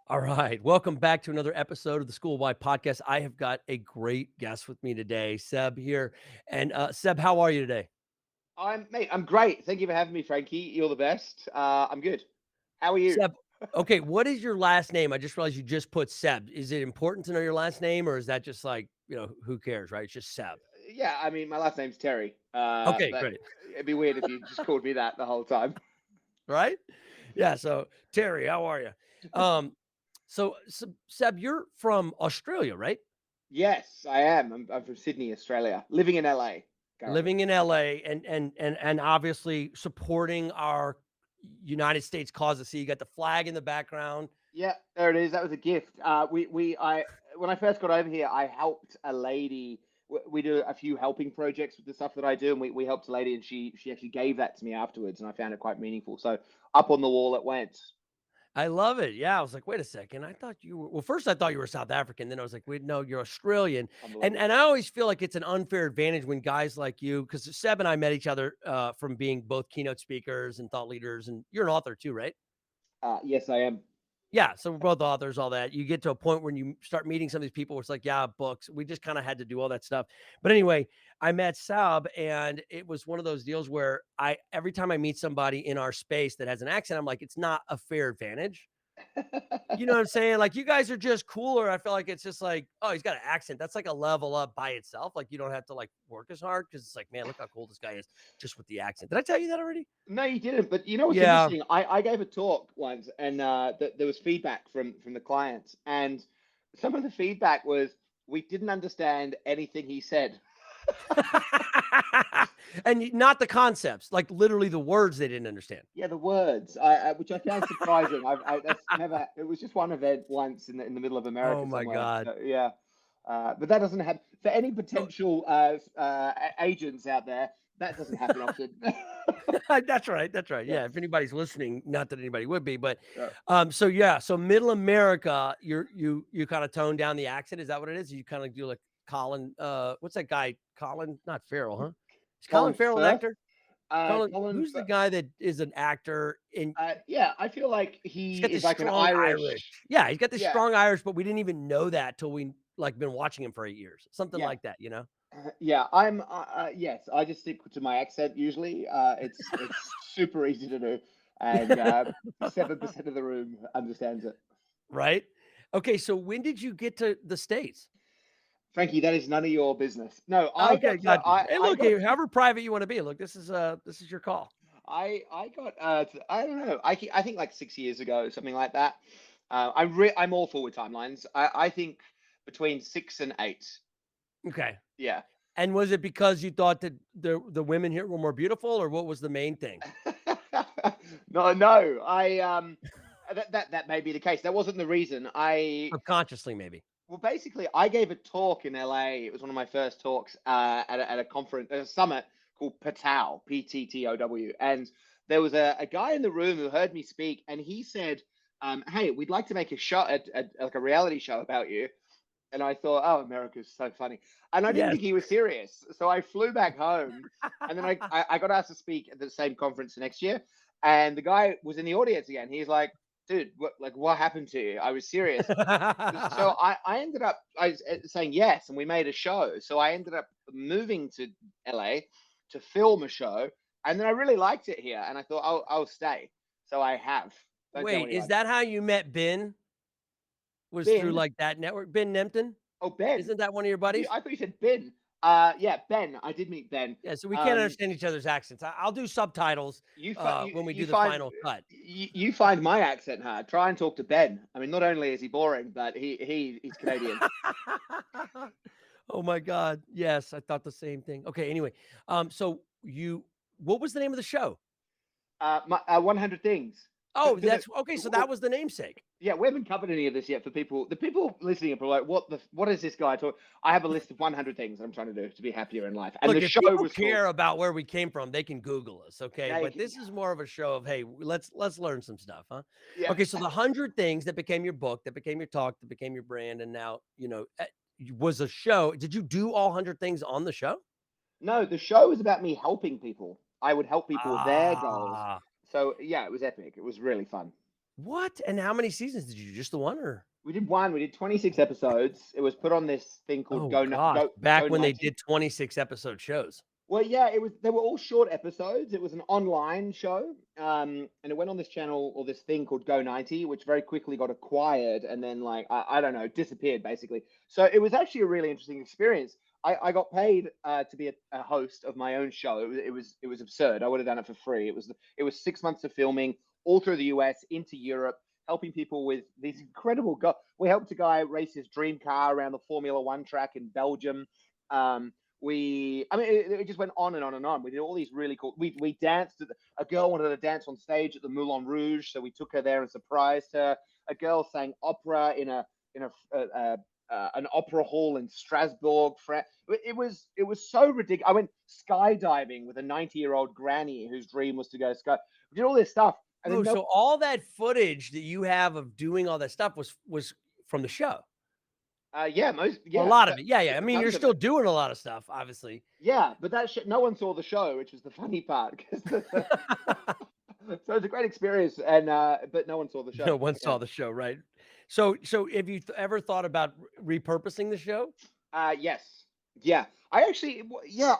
All right. Welcome back to another episode of the Schoolwide Podcast. I have got a great guest with me today, Seb here. And Seb, how are you today? I'm great. Thank you for having me, Frankie. You're the best. I'm good. How are you? Seb, okay, what is your last name? I just realized you just put Seb. Is it important to know your last name or is that just like, who cares, right? It's just Seb. Yeah, I mean, my last name's Terry, Okay, but great. it'd be weird if you just called me that the whole time. Right? Yeah. So, Terry, how are you? Um, so Seb, you're from Australia, right? Yes, I am. I'm from Sydney, Australia, living in LA currently. Living in LA and obviously supporting our United States cause. I see you got the flag in the background. Yeah, there it is. That was a gift. I when I first got over here, I helped a lady. We do a few helping projects with the stuff that I do, and we helped a lady, and she actually gave that to me afterwards, and I found it quite meaningful. So up on the wall it went. I love it. Yeah, I was like, "Wait a second, I thought you were." Well, first I thought you were South African, then I was like, "Wait, no, you're Australian." And Unbelievable. I always feel like it's an unfair advantage when guys like you, because Seb and I met each other, from being both keynote speakers and thought leaders, and you're an author too, right? Yes, I am. Yeah, so we're both authors, all that. You get to a point when you start meeting some of these people where it's like, yeah, books. We just kind of had to do all that stuff. But anyway, I met Sab and it was one of those deals where I every time I meet somebody in our space that has an accent, I'm like, it's not a fair advantage. You know what I'm saying? Like, you guys are just cooler. I feel like it's just like, oh, he's got an accent. That's like a level up by itself. Like, you don't have to like work as hard because it's like, man, look how cool this guy is just with the accent. Did I tell you that already? No, you didn't. But you know what's Yeah. interesting? I gave a talk once, and there was feedback from the clients, and some of the feedback was we didn't understand anything he said. And not the concepts, like literally the words they didn't understand. Yeah, the words, which I found surprising. That's never. It was just one event once in the middle of Oh America my somewhere. god. So, yeah, but that doesn't happen for any So potential agents out there. That doesn't happen often. that's right, that's right. Yeah. Yeah, if anybody's listening, not that anybody would be, but, Yeah. so yeah, so Middle America, you kinda tone down the accent, is that what it is? You kinda do like Colin, what's that guy? Colin not Farrell, huh? Is Colin Colin Farrell an Firth. actor? Colin Colin. who's the guy that is an actor in Yeah, I feel like he's he got is this like an strong Irish. Irish. Yeah, he's got this Yeah, strong Irish, but we didn't even know that till we, like, been watching him for 8 years, something yeah, like that, you know? yeah. Yes, I just stick to my accent usually. It's super easy to do, and 7% of the room understands it. Right? Okay, so when did you get to the States? Frankie, that is none of your business. No, Okay, got you. Hey, look, hey, however private you wanna be, look, this is your call. I got I don't know. I think like 6 years ago, something like that. I'm all for with timelines. I think between 6 and 8. Okay. Yeah. And was it because you thought that the women here were more beautiful, or what was the main thing? No, no. That may be the case. That wasn't the reason. Subconsciously, maybe. Well, basically, I gave a talk in LA. It was one of my first talks at a conference, a summit called PTOW, PTTOW. And there was a guy in the room who heard me speak, and he said, "Hey, we'd like to make a show, like a reality show about you." And I thought, "Oh, America's so funny," and I didn't Yes. think he was serious. So I flew back home, and then I got asked to speak at the same conference the next year. And the guy was in the audience again. He's like, "Dude, what happened to you? I was serious." So I ended up saying yes, and we made a show. So I ended up moving to LA to film a show, and then I really liked it here, and I thought I'll stay. So I have. Don't tell Wait, is anyone. that how you met Ben? Was through, Ben. like, that network? Ben Nemton? Oh, Ben. Isn't that one of your buddies? I thought you said Ben. Yeah, Ben. I did meet Ben. Yeah, so we can't Um, understand each other's accents. I'll do subtitles, when we do you the find final cut. you find my accent hard. Try and talk to Ben. I mean, not only is he boring, but he's Canadian. Oh my god. Yes, I thought the same thing. Okay, anyway, so what was the name of the show? 100 things. Oh, For the that's okay, so that well, was the namesake. yeah, we haven't covered any of this yet for people. The people listening are probably like, what is this guy talking? I have a list of 100 things I'm trying to do to be happier in life, and Look, the if show people was called. care about where we came from, they can Google us, okay? Yeah, But this is more of a show of, hey, let's learn some stuff, huh? yeah. Okay, so the 100 things that became your book, that became your talk, that became your brand, and now, was a show. Did you do all 100 things on the show? No, the show was about me helping people. I would help people with their goals. Ah. So yeah, it was epic. It was really fun. What? And how many seasons did you do? Just the one or? We did one. We did 26 episodes. It was put on this thing called Oh gosh, Go back when they 90. did 26 episode shows. Well, yeah, it was. They were all short episodes. It was an online show, and it went on this channel or this thing called Go 90, which very quickly got acquired and then, like, I don't know, disappeared basically. So it was actually a really interesting experience. I got paid to be a host of my own show. It was absurd. I would have done it for free. It was 6 months of filming all through the US, into Europe, helping people with these incredible. We helped a guy race his dream car around the Formula One track in Belgium. I mean, it just went on and on and on. We did all these really cool. We danced. A girl wanted to dance on stage at the Moulin Rouge, so we took her there and surprised her. A girl sang opera in an opera hall in Strasbourg. It was so ridiculous. I went skydiving with a 90-year-old granny whose dream was to go sky. We did all this stuff, and Oh, then so all that footage that you have of doing all that stuff was from the show? yeah, A lot of that, it. Yeah, yeah. I mean, you're tons of still it. doing a lot of stuff, obviously. Yeah, but no one saw the show, which was the funny part. So it's a great experience, and but no one saw the show. No one saw Again. the show, right? So have you ever thought about repurposing the show? Yes, yeah. I actually, yeah.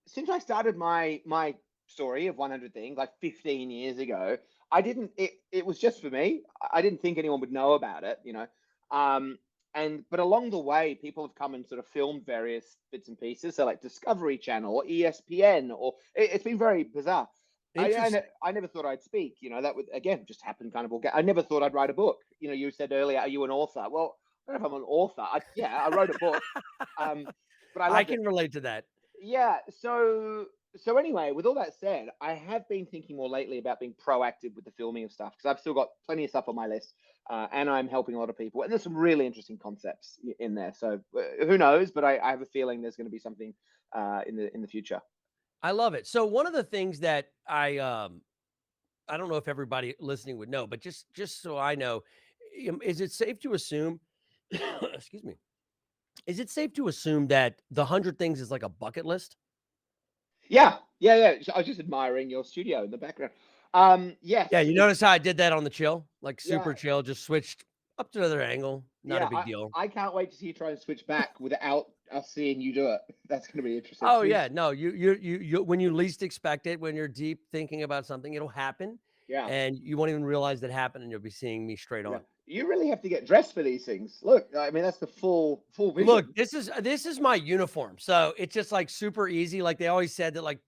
Since I started my story of 100 things like 15 years ago, I didn't. It was just for me. I didn't think anyone would know about it, you know. Um, but along the way, people have come and sort of filmed various bits and pieces. So like Discovery Channel or ESPN, or it's been very bizarre. Interesting. I never thought I'd speak. You know, that would again just happen kind of. I never thought I'd write a book. You know, you said earlier, are you an author? Well, I don't know if I'm an author. Yeah, I wrote a book, um, but I I loved it. can relate to that. Yeah. So anyway, with all that said, I have been thinking more lately about being proactive with the filming of stuff because I've still got plenty of stuff on my list, and I'm helping a lot of people. And there's some really interesting concepts in there. So who knows? But I have a feeling there's going to be something in the future. I love it. So one of the things that I don't know if everybody listening would know, but just so I know, is it safe to assume excuse me. Is it safe to assume that the 100 things is like a bucket list? Yeah, yeah, yeah. So I was just admiring your studio in the background. Yeah, Yes, you it's notice how I did that on the chill? Like yeah, super chill, just switched up to another angle, not a yeah. big deal. I can't wait to see you try and switch back without us seeing you do it. That's going to be interesting. Oh yeah, no, you when you least expect it, when you're deep thinking about something, it'll happen, Yeah. and you won't even realize that happened, and you'll be seeing me straight Yeah. on. You really have to get dressed for these things. Look, I mean, that's the full Look, vision. this is my uniform, so it's just like super easy. Like they always said that, like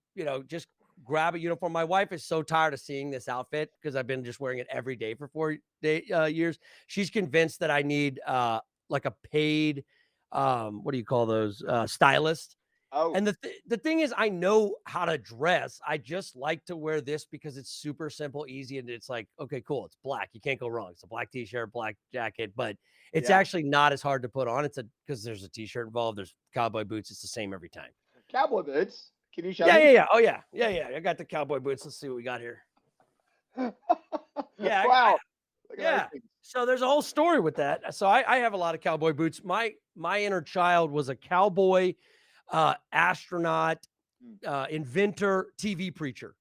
just grab a uniform. My wife is so tired of seeing this outfit because I've been just wearing it every day for 4 years. She's convinced that I need like a paid what do you call those stylist. Oh, And the thing is, I know how to dress. I just like to wear this because it's super simple, easy, and it's like, okay, cool. It's black. You can't go wrong. It's a black t-shirt, black jacket, but it's yeah. actually not as hard to put on. It's a because there's a t-shirt involved. There's cowboy boots. It's the same every time. Cowboy boots. Can you show Yeah, yeah, me? yeah. Oh yeah, yeah, yeah. I got the cowboy boots. Let's see what we got here. Yeah, Wow. Look at those yeah. things. So there's a whole story with that. So I have a lot of cowboy boots. My inner child was a cowboy, astronaut, Mm, inventor, TV preacher.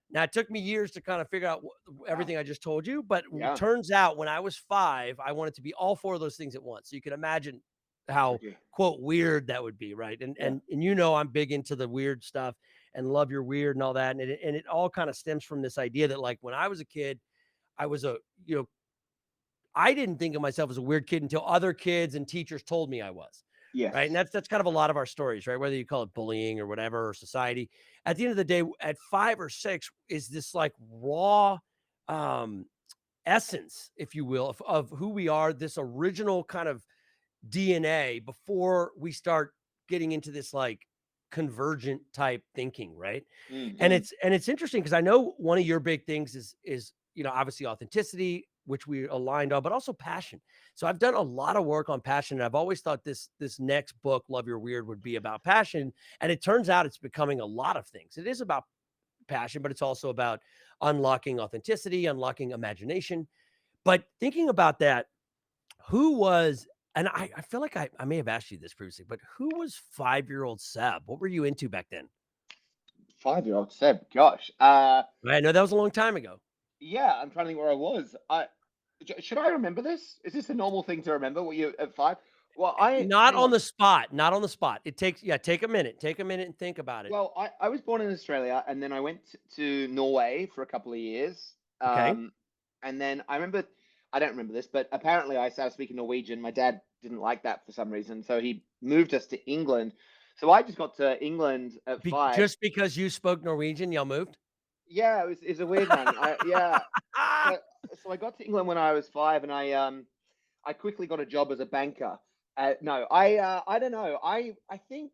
Now, it took me years to kind of figure out wow. everything I just told you, but Yeah. turns out when I was 5, I wanted to be all 4 of those things at once. So you can imagine how Tricky. quote weird that would be, right? And Yeah. I'm big into the weird stuff and love your weird and all that. And it all kind of stems from this idea that like when I was a kid, I was you know, I didn't think of myself as a weird kid until other kids and teachers told me I was. Right. And Yes. that's kind of a lot of our stories, right? Whether you call it bullying or whatever, or society. At the end of the day, at 5 or 6 is this like raw um essence, if you will, of who we are, this original kind of DNA before we start getting into this like convergent type thinking, right? And Hmm. it's interesting because I know one of your big things is obviously authenticity, which we aligned on, but also passion. So I've done a lot of work on passion, and I've always thought this next book, Love Your Weird, would be about passion. And it turns out it's becoming a lot of things. It is about passion, but it's also about unlocking authenticity, unlocking imagination. But thinking about that, who was and I feel like I may have asked you this previously, but who was 5-year-old Seb? What were you into back then? 5-year-old Seb. Gosh. I know that was a long time ago. Yeah, I'm trying to think where I was. Should I remember this? Is this a normal thing to remember? What you at 5? Well, Not hang on on. the spot, not on the spot. It takes yeah, take a minute and think about it. Well, I was born in Australia, and then I went to Norway for a couple of years. Okay. And then I don't remember this, but apparently I started speaking Norwegian. My dad didn't like that for some reason, so he moved us to England. So I just got to England at 5. Just because you spoke Norwegian, y'all moved? Yeah, it's a weird one. Yeah. So so I got to England when I was 5, and I quickly got a job as a banker. No, I don't know. I think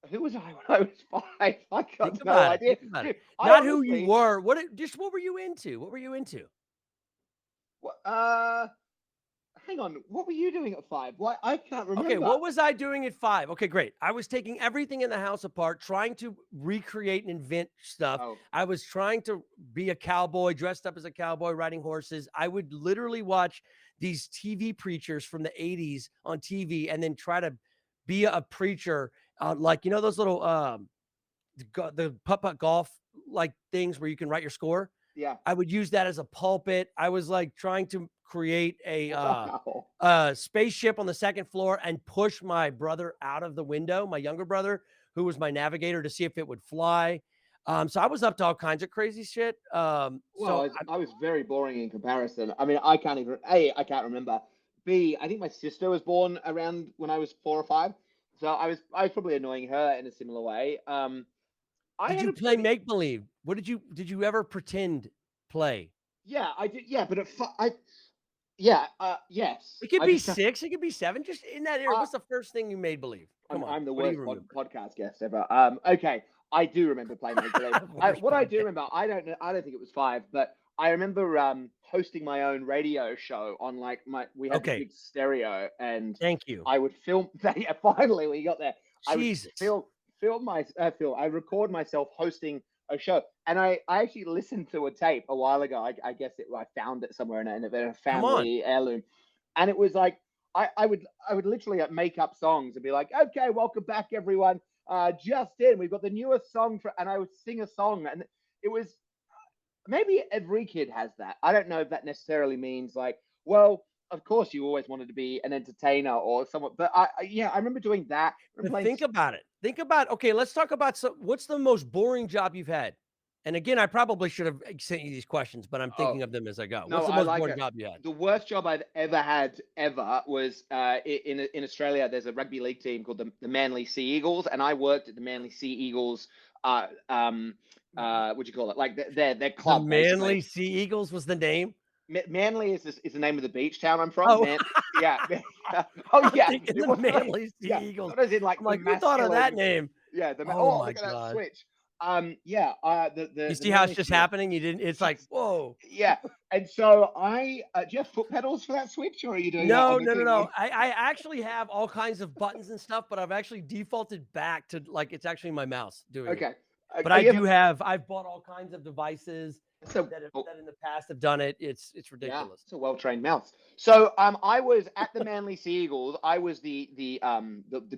who was I when I was 5? I Think got no about it, idea. think about it. Dude, I Not who you honestly were, just what were you into? What were you into? uh hang on, what were you doing at 5? What I can't Okay, remember. what was I doing at 5? Okay, great. I was taking everything in the house apart, trying to recreate and invent stuff. Oh, I was trying to be a cowboy, dressed up as a cowboy, riding horses. I would literally watch these TV preachers from the 80s on TV and then try to be a preacher, like, you know, those little, the putt-putt golf like things where you can write your score? yeah. I would use that as a pulpit. I was like trying to create Wow. a spaceship on the second floor and push my brother out of the window, my younger brother, who was my navigator, to see if it would fly. So I was up to all kinds of crazy shit. Well, So I was very boring in comparison. I mean, I can't even A, I can't remember. B, I think my sister was born around when I was 4 or 5. So I was probably annoying her in a similar way. I did had you a play pretty make believe? What did you ever pretend play? Yeah, I did. Yeah, but yeah, yes. It could I be just six, it could be seven, just in that area. uh, What's the first thing you made believe? Come on. I'm the What do you worst remember? podcast guest ever. Okay, I do remember playing Make Believe. Worst What I do podcast. remember, I don't know, I don't think it was 5, but I remember hosting my own radio show on like we had this Okay. big stereo, and Thank you. I would film. Yeah, finally we got there. I would Jesus. film I record myself hosting a show, and I actually listened to a tape a while ago. I guess I found it somewhere in a Come on. family heirloom, and it was like I would literally make up songs and be like, okay, welcome back everyone. Just in, we've got the newest song and I would sing a song, and it was maybe every kid has that. I don't know if that necessarily means like, well, of course you always wanted to be an entertainer or someone, but yeah, I remember doing that. I remember But playing. think about it. Think about okay, let's talk about what's the most boring job you've had? And again, I probably should have sent you these questions, but I'm Oh thinking of them as I go. no, What's the I most like boring it. job you had? The worst job I've ever had ever was in Australia. There's a rugby league team called the Manly Sea Eagles, and I worked at the Manly Sea Eagles. What do you call it? Like their The club basically. Manly Sea Eagles was the name? Manly is the name of the beach town I'm from. Oh, Yeah. Oh I'm yeah, thinking it the wasn't like Manly Sea yeah, Eagles. not as in like I'm the like, who thought of that masculine. name? Yeah, Oh oh my look at that god. switch. Yeah, You the see how it's Manly just Sea. happening? You didn't it's like, whoa. Yeah, and so do you have foot pedals for that switch, or are you doing that No, on the no, no, thing? no. I actually have all kinds of buttons and stuff, but I've actually defaulted back to like it's actually my mouse doing it. Okay. But Are I you do ever have I've bought all kinds of devices so oh, that in the past have done it. It's yeah, ridiculous. it's a well-trained mouse. So I was at the Manly Sea Eagles. I was the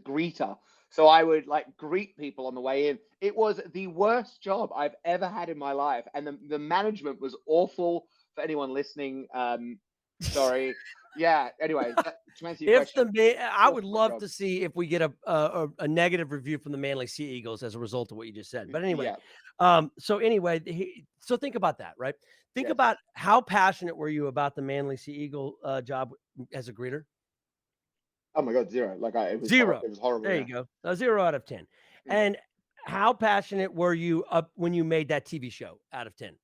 greeter. So I would like greet people on the way in. It was the worst job I've ever had in my life, and the management was awful. For anyone listening, sorry. Yeah. Anyway, to answer your If question, I would awful love job. to see if we get a negative review from the Manly Sea Eagles as a result of what you just said. But anyway, Yeah. so anyway, so think about that, right? Think Yes. about how passionate were you about the Manly Sea Eagle job as a greeter? Oh my God, zero. Like it was horrible. 0. It was horrible. There you Yeah. go. A 0 out of 10. Mm. And how passionate were you up when you made that TV show out of 10?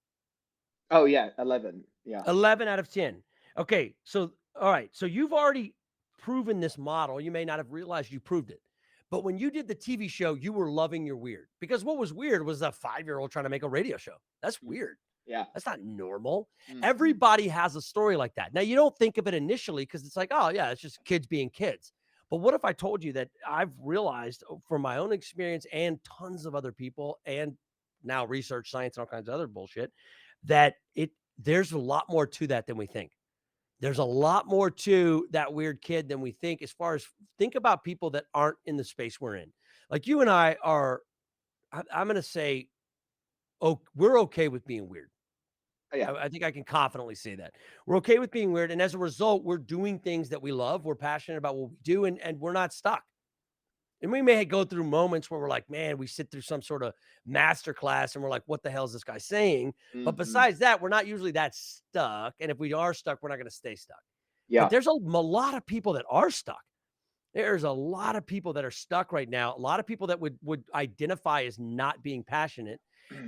Oh yeah, 11. Yeah. 11 out of 10. Okay, so all right, so you've already proven this model. You may not have realized you proved it. But when you did the TV show, you were loving your weird. Because what was weird was a 5-year-old trying to make a radio show. That's Mm. weird. Yeah. That's not normal. Mm-hmm. Everybody has a story like that. Now, you don't think of it initially because it's like, oh, yeah, it's just kids being kids. But what if I told you that I've realized from my own experience and tons of other people and now research, science, and all kinds of other bullshit that there's a lot more to that than we think. There's a lot more to that weird kid than we think as far as think about people that aren't in the space we're in. Like you and I are, I'm going to say, oh, we're okay with being weird. Oh, yeah. I think I can confidently say that. We're okay with being weird, and as a result, we're doing things that we love, we're passionate about what we do, and we're not stuck. And we may go through moments where we're like, "Man," we sit through some sorta master class, and we're like, "What the hell is this guy saying?" But Hmm. besides that, we're not usually that stuck, and if we are stuck, we're not gonna stay stuck. But Yeah. there's a lot of people that are stuck. There's a lot of people that are stuck right now, a lot of people that would identify as not being passionate,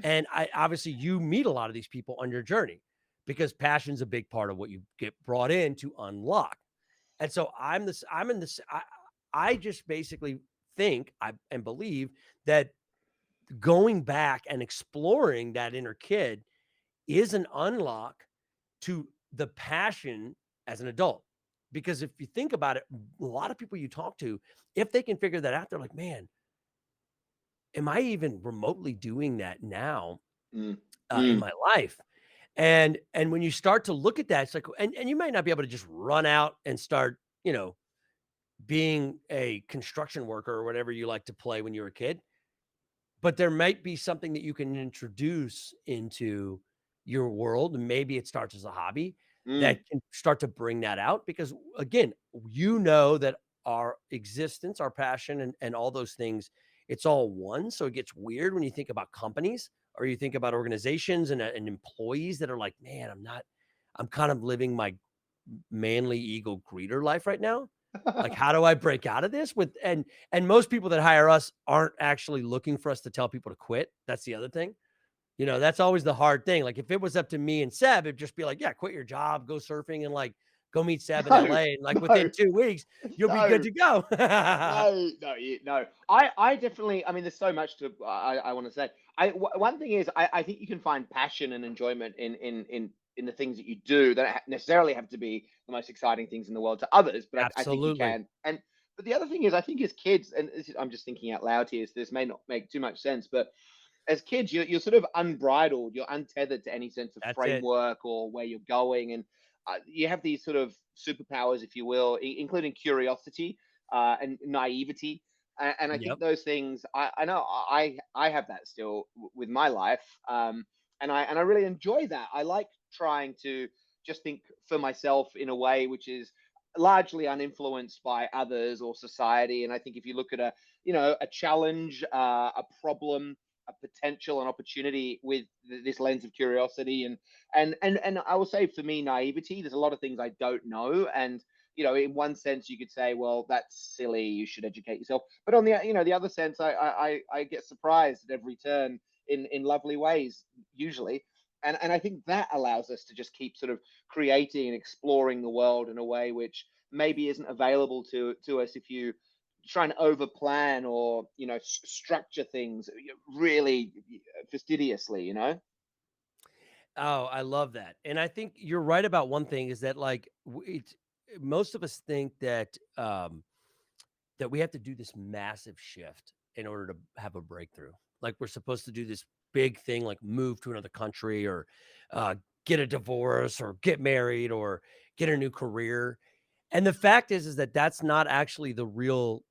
and I obviously, you meet a lot of these people on your journey because passion's a big part of what you get brought in to unlock, and so I'm in this I just basically think, and believe that going back and exploring that inner kid is an unlock to the passion as an adult. Because if you think about it, a lot of people you talk to, if they can figure that out, they're like, man, am I even remotely doing that now Mm. in Mm. my life? And when you start to look at that, it's like, and you might not be able to just run out and start, being a construction worker or whatever you like to play when you were a kid. But there might be something that you can introduce into your world, and maybe it starts as a hobby Mm. that can start to bring that out because, again, you know that our existence, our passion, and all those things, it's all one, so it gets weird when you think about companies or you think about organizations and employees that are like, "Man, I'm kind of living my manly ego greeter life right now. Like, how do I break out of this?" And most people that hire us aren't actually looking for us to tell people to quit. That's the other thing. That's always the hard thing. Like, if it was up to me and Seb, it'd just be like, "Yeah, quit your job, go surfing, and, like, go meet Seb in No, LA, and, like, within no, 2 weeks, you'll be good no. to go." No, no, no. I definitely. I mean, there's so much to. I want to say. One thing is, I think you can find passion and enjoyment in the things that you do that don't necessarily have to be the most exciting things in the world to others. But I think you Absolutely. can. And but the other thing is, I think as kids, and I'm just thinking out loud here, so this may not make too much sense, but as kids, you're sort of unbridled. You're untethered to any sense of That's it. framework or where you're going, and you have these sort of superpowers, if you will, including curiosity and naivety. And I think Yep. those things, I know I have that still with my life, and I really enjoy that. I like trying to just think for myself in a way which is largely uninfluenced by others or society. And I think if you look at a challenge, a problem, a potential, an opportunity with this lens of curiosity and I will say for me naivety. There's a lot of things I don't know, and in one sense you could say, well, that's silly. You should educate yourself. But on the other sense, I get surprised at every turn in lovely ways usually. And I think that allows us to just keep sort of creating and exploring the world in a way which maybe isn't available to us if you try and over plan or structure things really fastidiously. Oh, I love that, and I think you're right about one thing is that, like, it's most of us think that we have to do this massive shift in order to have a breakthrough. Like, we're supposed to do this big thing, like move to another country or uh, get a divorce or get married or get a new career. And the fact is that that's not actually the real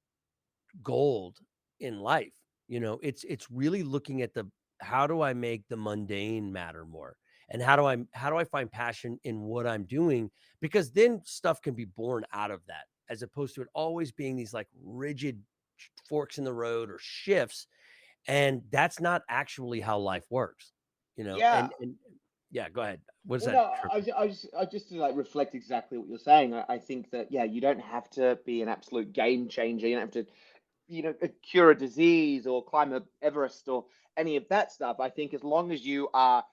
gold in life. It's really looking at the how do I make the mundane matter more? And how do I find passion in what I'm doing? Because then stuff can be born out of that, as opposed to it always being these like rigid forks in the road or shifts. And that's not actually how life works, Yeah. and yeah, go ahead. What is Well, that? no, I just to like reflect exactly what you're saying. I think that yeah, you don't have to be an absolute game changer. You don't have to cure a disease or climb a Everest or any of that stuff. I think as long as you are,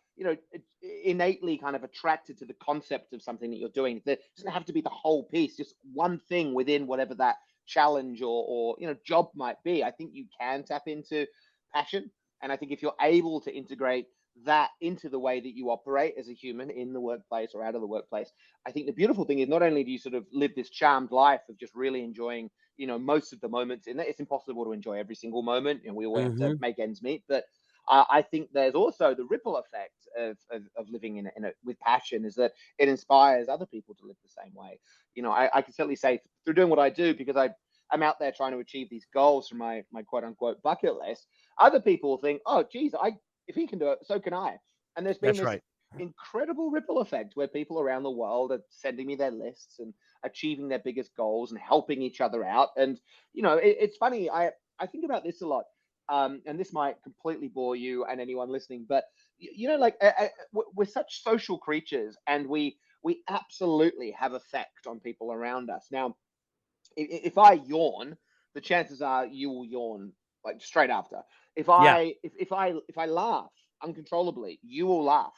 innately kind of attracted to the concept of something that you're doing, there doesn't have to be the whole piece, just one thing within whatever that challenge or job might be. I think you can tap into passion, and I think if you're able to integrate that into the way that you operate as a human in the workplace or out of the workplace, I think the beautiful thing is not only do you sort of live this charmed life of just really enjoying most of the moments in it. It's impossible to enjoy every single moment, and we all have to Mhm. make ends meet. But I think there's also the ripple effect of living in it with passion is that it inspires other people to live the same way. I can certainly say through doing what I do, because I'm out there trying to achieve these goals from my quote unquote bucket list. Other people think, oh, geez, if he can do it, so can I. And there's been That's this right. incredible ripple effect where people around the world are sending me their lists and achieving their biggest goals and helping each other out. And it's funny. I think about this a lot. And this might completely bore you and anyone listening, but like we're such social creatures, and we absolutely have effect on people around us. Now, if I yawn, the chances are you will yawn like straight after. Yeah. If I laugh uncontrollably, you will laugh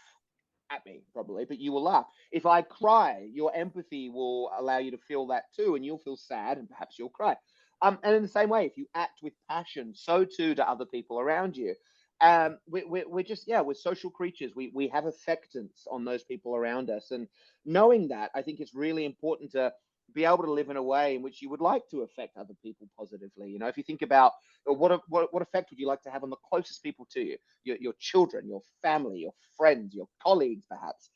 at me probably, but you will laugh. If I cry, your empathy will allow you to feel that too, and you'll feel sad, and perhaps you'll cry. And in the same way, if you act with passion, so too do other people around you. We're just, yeah, we're social creatures. We have affectance on those people around us, and knowing that, I think it's really important to be able to live in a way in which you would like to affect other people positively. If you think about what effect would you like to have on the closest people to you, your children, your family, your friends, your colleagues, perhaps.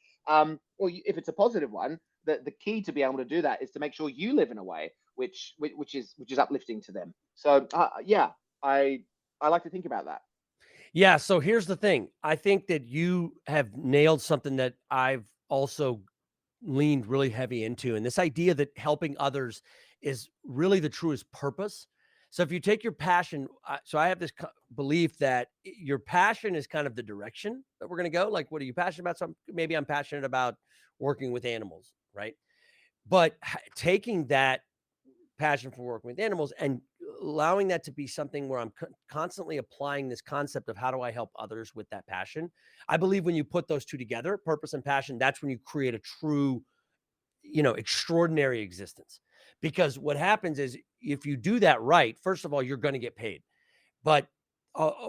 If it's a positive one, the key to be able to do that is to make sure you live in a way which is uplifting to them. So yeah, I like to think about that. Yeah, so here's the thing. I think that you have nailed something that I've also leaned really heavy into, and this idea that helping others is really the truest purpose. So if you take your passion, so I have this belief that your passion is kind of the direction that we're going to go. Like, what are you passionate about? So maybe I'm passionate about working with animals, right? But taking that passion for working with animals and allowing that to be something where I'm constantly applying this concept of how do I help others with that passion. I believe when you put those two together, purpose and passion, that's when you create a true, extraordinary existence. Because what happens is if you do that right, first of all, you're going to get paid. But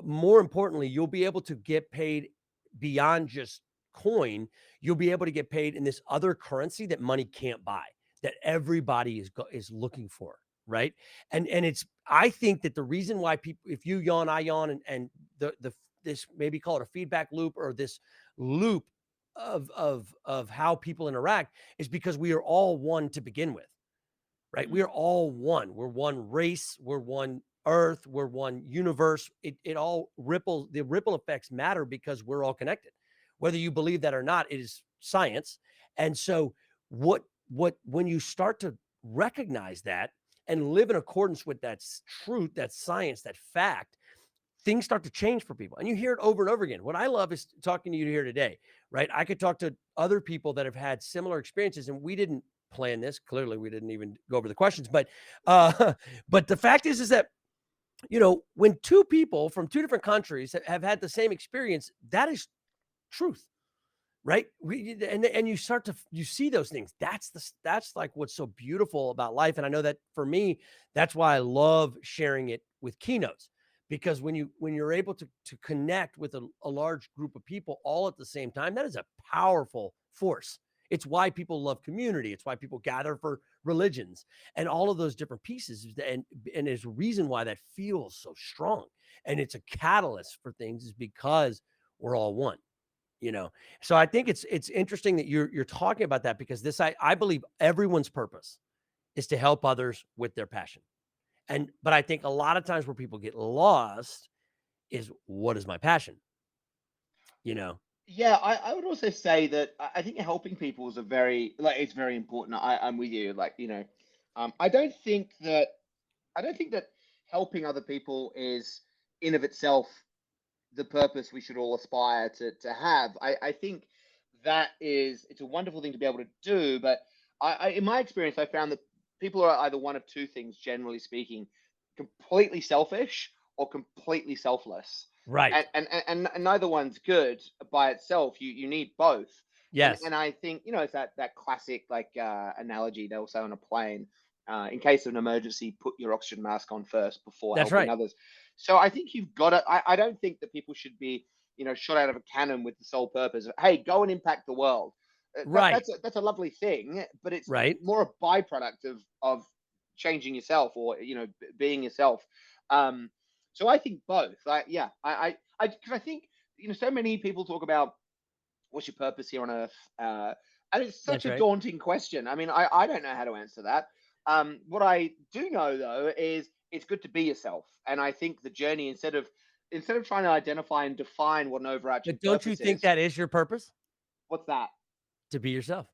more importantly, you'll be able to get paid beyond just coin. You'll be able to get paid in this other currency that money can't buy, that everybody is looking for, right? And it's I think that the reason why people, if you yawn, I yawn, and the this, maybe call it a feedback loop, or this loop of how people interact, is because we are all one to begin with, right? We Mm. are all one. We're one race. We're one earth. We're one universe. It all ripples. The ripple effects matter because we're all connected. Whether you believe that or not, it is science. And so, when you start to recognize that and live in accordance with that truth, that science, that fact, things start to change for people. And you hear it over and over again. What I love is talking to you here today, right? I could talk to other people that have had similar experiences, and we didn't plan this. Clearly, we didn't even go over the questions, but but the fact is that when two people from two different countries have had the same experience, that is truth, right? And you see those things. That's like what's so beautiful about life. And I know that for me, that's why I love sharing it with keynotes, because when you're able to connect with a large group of people all at the same time, that is a powerful force. It's why people love community. It's why people gather for religions and all of those different pieces. And there's a reason why that feels so strong. And it's a catalyst for things, is because we're all one you know so I think it's interesting that you're talking about that, because I believe everyone's purpose is to help others with their passion. But I think a lot of times where people get lost is, what is my passion you know Yeah, I would also say that I think helping people is a very like it's very important. I'm with you. Like, I don't think that helping other people is in of itself the purpose we should all aspire to have. I think that it's a wonderful thing to be able to do, but in my experience, I found that people are either one of two things, generally speaking: completely selfish or completely selfless. right. And neither one's good by itself. You need both. And Yes, and I think it's that classic like analogy they'll say on a plane. In case of an emergency, put your oxygen mask on first before that's helping right. others. So I think you've got to. I don't think that people should be, shot out of a cannon with the sole purpose of, hey, go and impact the world. Right. That's a lovely thing, but it's Right. more a byproduct of changing yourself, or being yourself. Um, so I think both. Yeah, because I think so many people talk about what's your purpose here on Earth, and it's such That's a right. daunting question. I mean, I don't know how to answer that. What I do know though is it's good to be yourself, and I think the journey, instead of trying to identify and define what an overarching But don't you purpose think is. that is your purpose? What's that? To be yourself.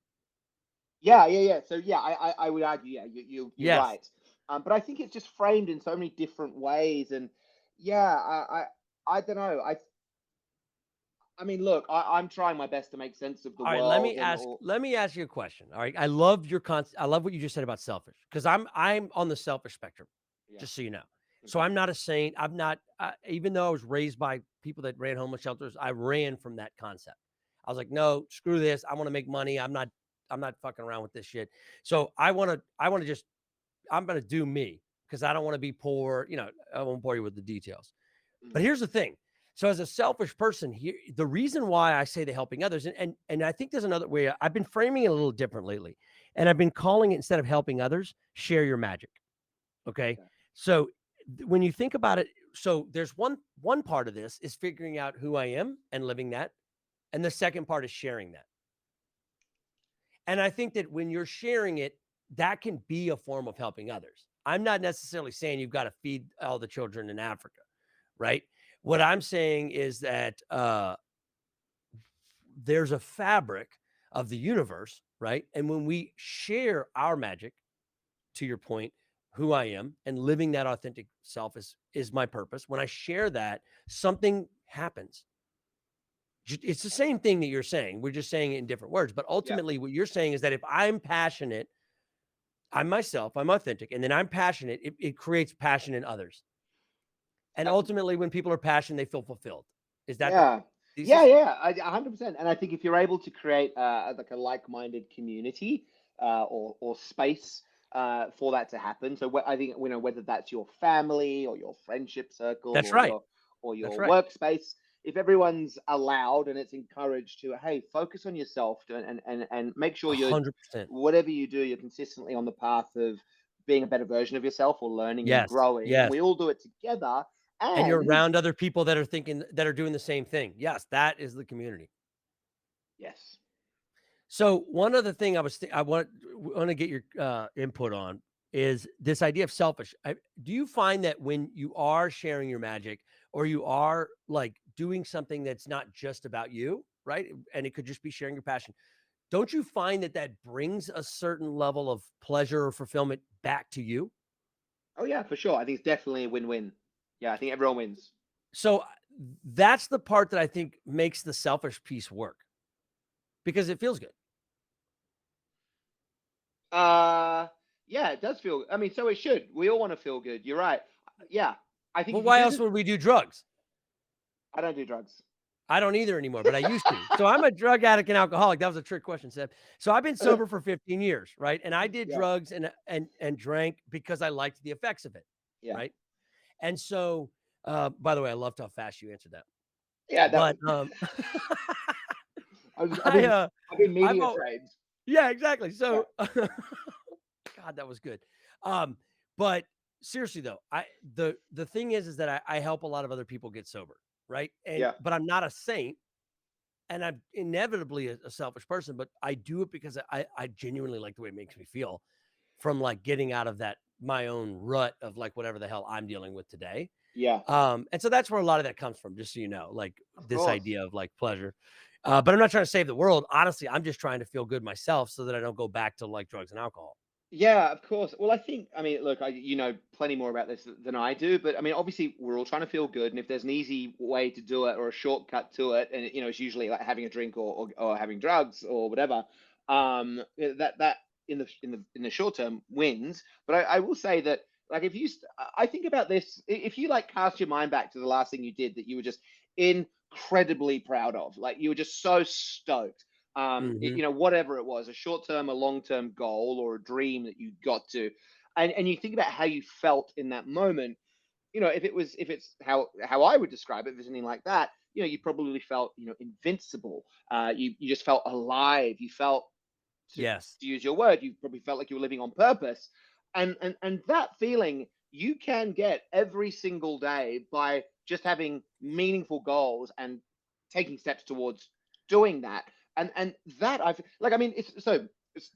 Yeah. So yeah, I would argue, yeah, you're Yes. right. But I think it's just framed in so many different ways, and yeah, I don't know. I mean, look, I'm trying my best to make sense of the All right, let world me and ask all. let me ask you a question. All right. I love your I love what you just said about selfish because I'm on the selfish spectrum, Yeah. just so you know. So Okay. I'm not a saint. I'm not even though I was raised by people that ran homeless shelters, I ran from that concept. I was like, "No, screw this. I want to make money. I'm not fucking around with this shit." So I want to just I'm going to do me because I don't want to be poor, I won't bore you with the details. But Mm, here's the thing. So as a selfish person here, the reason why I say the helping others, and I think there's another way. I've been framing it a little different lately, and I've been calling it instead of helping others, share your magic. Okay. okay. So when you think about it, so there's one part of this is figuring out who I am and living that. And the second part is sharing that. And I think that when you're sharing it, that can be a form of helping others. I'm not necessarily saying you've got to feed all the children in Africa, right? What I'm saying is that there's a fabric of the universe, right? And when we share our magic, to your point, who I am and living that authentic self is my purpose. When I share that, something happens. It's the same thing that you're saying. We're just saying it in different words. But Yeah. ultimately, what you're saying is that if I'm passionate, I'm myself, I'm authentic, and then I'm passionate, it creates passion in others. And Uh, ultimately, when people are passionate, they feel fulfilled. Is that the Yeah, thesis? I 100%. And I think if you're able to create like a like-minded community or space for that to happen, so I think whether that's your family or your friendship circle That's right. or That's your right. workspace, if everyone's allowed and it's encouraged to, hey, focus on yourself and make sure you're 100%. whatever you do, you're consistently on the path of being a better version of yourself or learning and Yes. growing, and Yes. we all do it together. And you're And around other people that are thinking that are doing the same thing. Yes, that is the community. yes. So one other thing I want to get your input on is this idea of selfish. Do you find that when you are sharing your magic or you are like doing something that's not just about you, right? And it could just be sharing your passion. Don't you find that that brings a certain level of pleasure or fulfillment back to you? Oh yeah, for sure. I think it's definitely a win-win. Yeah, I think everyone wins. So that's the part that I think makes the selfish piece work because it feels good. Uh, yeah, it does feel. I mean, so it should. We all want to feel good. You're right. Yeah, I think Well, if you why do else this, would we do drugs? I don't do drugs. I don't either anymore, but I used to. So I'm a drug addict and alcoholic. That was a trick question, Seb. So I've been sober for 15 years, right? And I did Yeah, drugs and drank because I liked the effects of it, yeah, right? And so, by the way, I loved how fast you answered that. yeah. But I've I been I've been I've media al- trained. yeah, exactly. Yeah, So God, that was good. Um, but seriously though, the thing is that I help a lot of other people get sober, right? And yeah, but I'm not a saint. And I'm inevitably a selfish person, but I do it because I genuinely like the way it makes me feel from like getting out of that my own rut of like whatever the hell I'm dealing with today. yeah. And so that's where a lot of that comes from, just so you know, like Of this course. idea of like pleasure. But I'm not trying to save the world. Honestly, I'm just trying to feel good myself so that I don't go back to like drugs and alcohol. Yeah, of course. Well, I think, I mean, look, you know plenty more about this than I do, but I mean, obviously, we're all trying to feel good, and if there's an easy way to do it or a shortcut to it, and it's usually like having a drink or having drugs or whatever, that in the short term wins. But I will say that, like, I think about this, if you like cast your mind back to the last thing you did that you were just incredibly proud of, like you were just so stoked Hmm. whatever it was, a short term, a long term goal or a dream that you got to, and you think about how you felt in that moment. If it's how I would describe it, if it's anything like that, you probably felt invincible. You just felt alive. You felt, to, Yes. to use your word, you probably felt like you were living on purpose, and that feeling you can get every single day by just having meaningful goals and taking steps towards doing that. And that I've like, I mean, it's to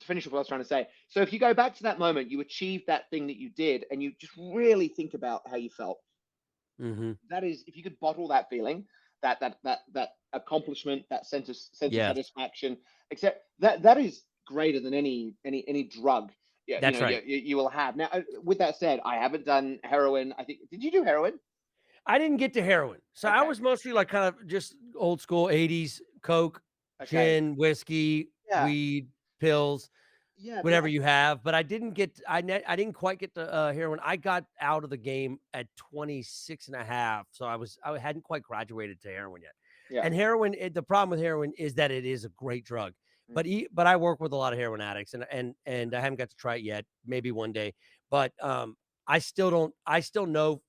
finish off what I was trying to say. So if you go back to that moment, you achieved that thing that you did, and you just really think about how you felt. Hmm. That is, if you could bottle that feeling, that accomplishment, that sense of Yes, satisfaction. Except that is greater than any drug. Yeah, that's right. you will have. Now, with that said, I haven't done heroin. I think, did you do heroin? I didn't get to heroin. So I Okay. was mostly like kind of just old school 80s, coke, Okay. gin, whiskey, Yeah. weed, pills, Yeah. But whatever you have, but I didn't quite get to, heroin. I got out of the game at 26 and a half, so I hadn't quite graduated to heroin yet. yeah. And heroin, the problem with heroin is that it is a great drug, Mm. but I work with a lot of heroin addicts, and I haven't got to try it yet, maybe one day, but, I still know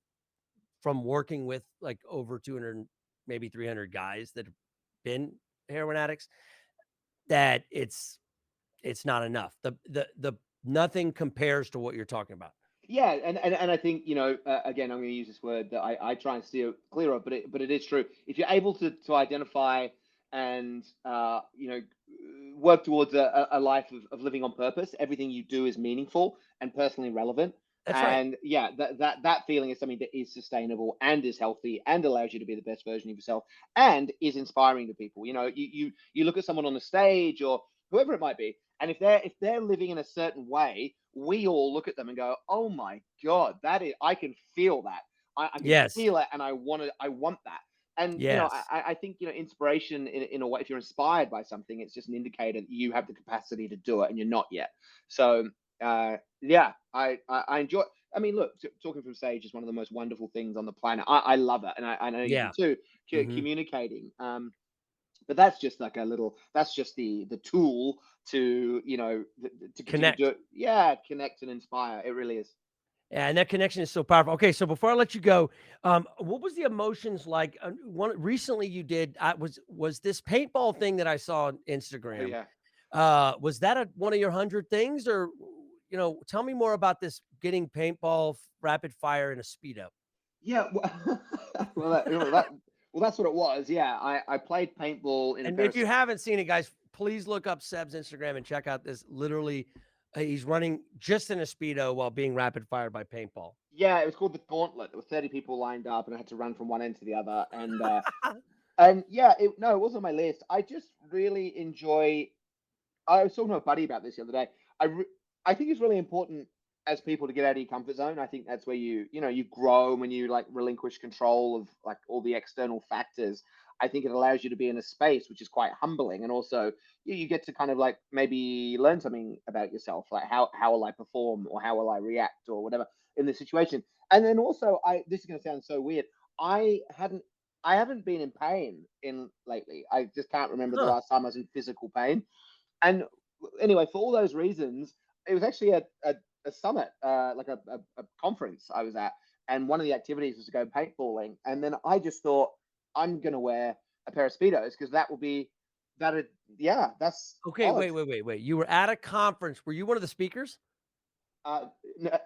from working with, like, over 200, maybe 300 guys that have been heroin addicts, that it's not enough. The nothing compares to what you're talking about. Yeah, and I think, again, I'm going to use this word that I try and steer clear of, but it is true. If you're able to identify and work towards a life of living on purpose, everything you do is meaningful and personally relevant. That's right. And yeah, that feeling is something that is sustainable and is healthy and allows you to be the best version of yourself and is inspiring to people. You look at someone on the stage or whoever it might be, and if they're living in a certain way, we all look at them and go, "Oh my god, that is! I can feel that. I can Yes. feel it, and I want that." And Yes. I think inspiration in a way. If you're inspired by something, it's just an indicator that you have the capacity to do it, and you're not yet. So yeah, I enjoy. I mean, look, talking from stage is one of the most wonderful things on the planet. I love it, and I know you do Yeah. too. Mhm. Communicating. But that's just like a little. That's just the tool to to continue to do Connect. it. Yeah, connect and inspire. It really is. Yeah, and that connection is so powerful. Okay, so before I let you go, what was the emotions like? One recently you did was this paintball thing that I saw on Oh Instagram. yeah. Was that one of your 100 things, or tell me more about this getting paintball rapid fire in a speedo. Yeah. Well, well, that's what it was. Yeah, I played paintball in a And pair if of. you haven't seen it, guys, please look up Seb's Instagram and check out this. Literally, he's running just in a speedo while being rapid fired by paintball. Yeah, it was called the Gauntlet. There were 30 people lined up, and I had to run from one end to the other. And yeah, no, it wasn't on my list. I just really enjoy. I was talking to a buddy about this the other day. I think it's really important as people to get out of your comfort zone. I think that's where you grow when you like relinquish control of like all the external factors. I think it allows you to be in a space which is quite humbling, and also you get to kind of like maybe learn something about yourself, like how will I perform or how will I react or whatever in this situation. And then also, I this is going to sound so weird. I hadn't. I haven't been in pain in lately. I just can't remember the Huh. last time I was in physical pain. And anyway, for all those reasons, it was actually a summit, like a conference I was at, and one of the activities was to go paintballing. And then I just thought I'm gonna wear a pair of speedos because that will be that. Yeah, that's Okay, odd. wait. You were at a conference. Were you one of the speakers?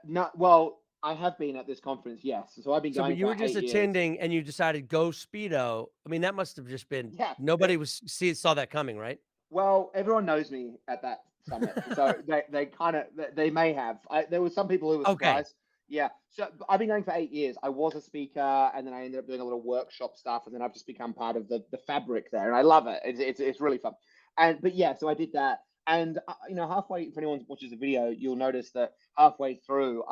Not well. I have been at this conference, yes. So I've been So, but going you for were just 8 years. attending and you decided go speedo. I mean, that must have just been Yeah, nobody was saw that coming, right? well, everyone knows me at that summit, so they kind of they may have. There were some people who were Okay. surprised. Yeah, so I've been going for 8 years. I was a speaker, and then I ended up doing a little workshop stuff, and then I've just become part of the fabric there, and I love it. It's really fun. And but yeah, so I did that, and halfway, if anyone watches the video, you'll notice that halfway through,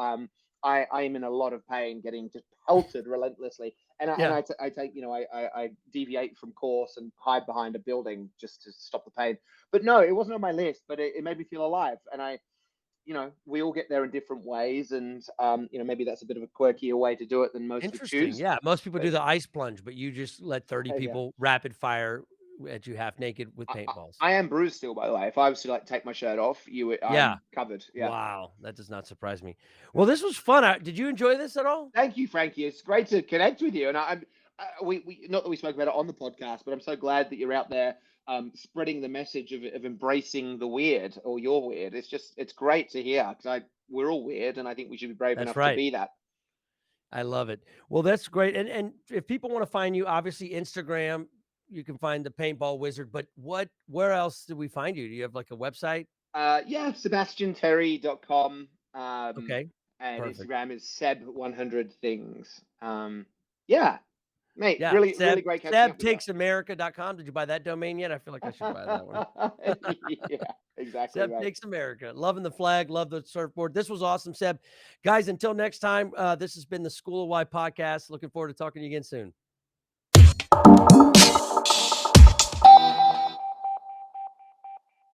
I am in a lot of pain, getting just pelted relentlessly, and Yeah. I take I deviate from course and hide behind a building just to stop the pain. But no, it wasn't on my list, but it made me feel alive. And we all get there in different ways, and maybe that's a bit of a quirkier way to do it than most would Interesting. choose. Yeah, most people But do the ice plunge, but you just let 30 yeah, people rapid fire at you half naked with I, I, paintballs. I am bruised still, by the way. If I was to like take my shirt off, Yeah. I'm covered. Yeah. Wow, that does not surprise me. Well, this was fun. Did you enjoy this at all? Thank you, Frankie. It's great to connect with you. And we not that we spoke about it on the podcast, but I'm so glad that you're out there spreading the message of embracing the weird or your weird. It's great to hear because we're all weird, and I think we should be brave That's enough to right. be that. I love it. Well, that's great. And if people want to find you, obviously Instagram, you can find the paintball wizard, but where else do we find you? Do you have like a website? Yeah, sebastianterry.com. Okay. And Perfect. Instagram is seb100 things. Yeah, Mate, Yeah, really, really great catching up with you. SebTakesAmerica.com. Did you buy that domain yet? I feel like I should buy that one. Yeah, exactly, Seb mate. Takes America. Loving the flag, love the surfboard. This was awesome, Seb. Guys, until next time, this has been the School of Why podcast. Looking forward to talking to you again soon.